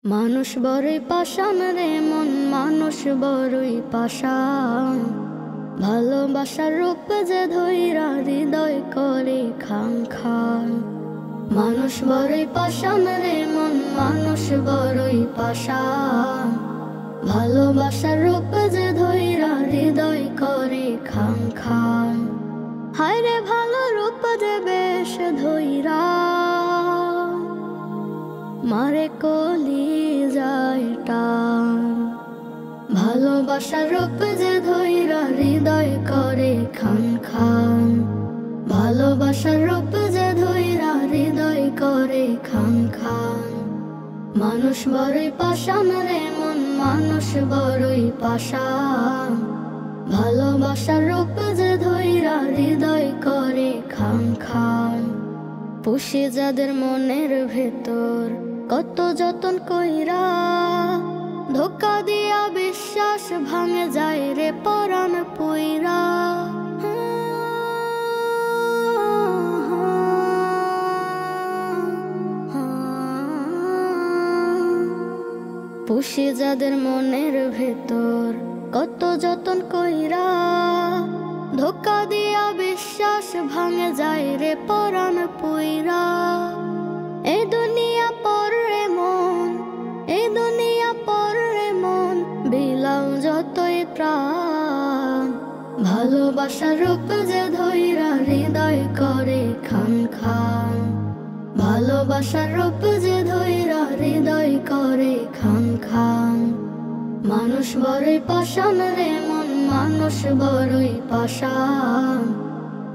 মানুষ বড়ই পাষাণ রে মন, মানুষ বড়ই পাষাণ। ভালোবাসার রূপ যে ধইরা হৃদয় করে খান খান। মানুষ বড়ই পাষাণ রে মন, মানুষ বড়ই পাষাণ। ভালোবাসার রূপ যে ধইরা হৃদয় করে খান খান। হায় রে ভালো রূপ যে বেশ ধইরা মারে কলি যায় টান। ভালোবাসার রূপ যে ধইরা হৃদয় করে খান খান। ভালোবাসার রূপ যে ধইরা হৃদয় করে খান খান। মানুষ বড়ই পাষাণ রে মন, মানুষ বড়ই পাষাণ। ভালোবাসার রূপ যে ধইরা হৃদয় করে খান খান। পুষে যাদের মনের ভেতর কত যতন কইরা, ধোকা দিয়া বিশ্বাস ভাঙে যায় রে পরাণ পুইরা। পুষে যাদের মনের ভেতর কত যতন কইরা, ধোকা দিয়া বিশ্বাস ভাঙে যায় রে পরাণ পুইরা। এই দুনিয়া পর রে মন, এই দুনিয়া পর রে মন, বিলাও যতই প্রাণ। ভালোবাসার রূপ যে ধইরা হৃদয় করে খান খান। ভালোবাসার রূপ যে ধইরা হৃদয় করে খান খান। মানুষ বড়ই পাষাণ রে মন, মানুষ বড়ই পাষাণ।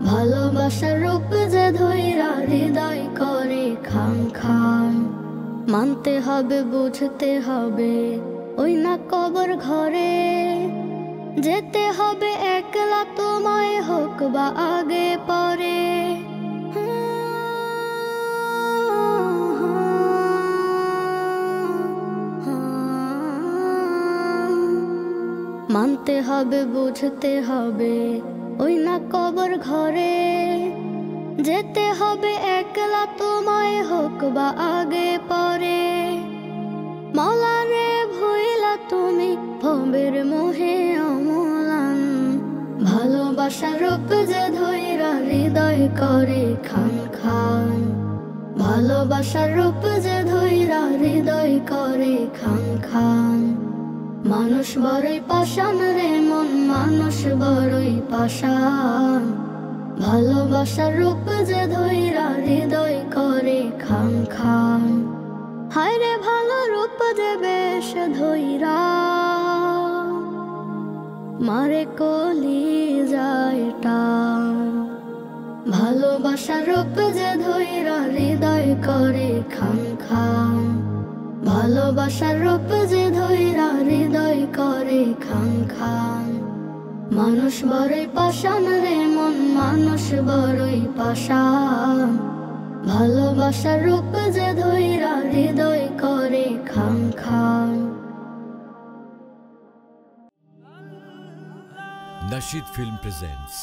ভালোবাসার রূপ যে ধইরা হৃদয় করে খান খান। মানতে হবে বুঝতে হবে ওই না কবর ঘরে, যেতে হবে একলা তোমায় হোক বা আগে পরে। মানতে হবে বুঝতে হবে ওই না কবর ঘরে, যেতে হবে একলা তোমায় হোক বা আগে পরে। মলারে ভুইলা তুমি ভবের মোহে অমলান। ভালোবাসার রূপ যে ধইরা হৃদয় করে খান খান। ভালোবাসার রূপ যে ধইরা হৃদয় করে খান খান। মানুষ বড়ই পাষাণ রে মন, মানুষ বড়ই পাষাণ। ভালোবাসার রূপ যে ধইরা হৃদয় করে খান খান। হায় রে ভালো রূপ যে বেশ ধইরা মারে কলি যায় টান। ভালোবাসার রূপ যে ধইরা হৃদয় করে খান খান। ভালোবাসার রূপ যে ধইরা হৃদয় করে খান খান। মানুষ বড়ই পাষাণ রে মন, মানুষ বড়ই পাষাণ। ভালোবাসার রূপ যে ধইরা হৃদয় করে খান খান। Nasheed Film presents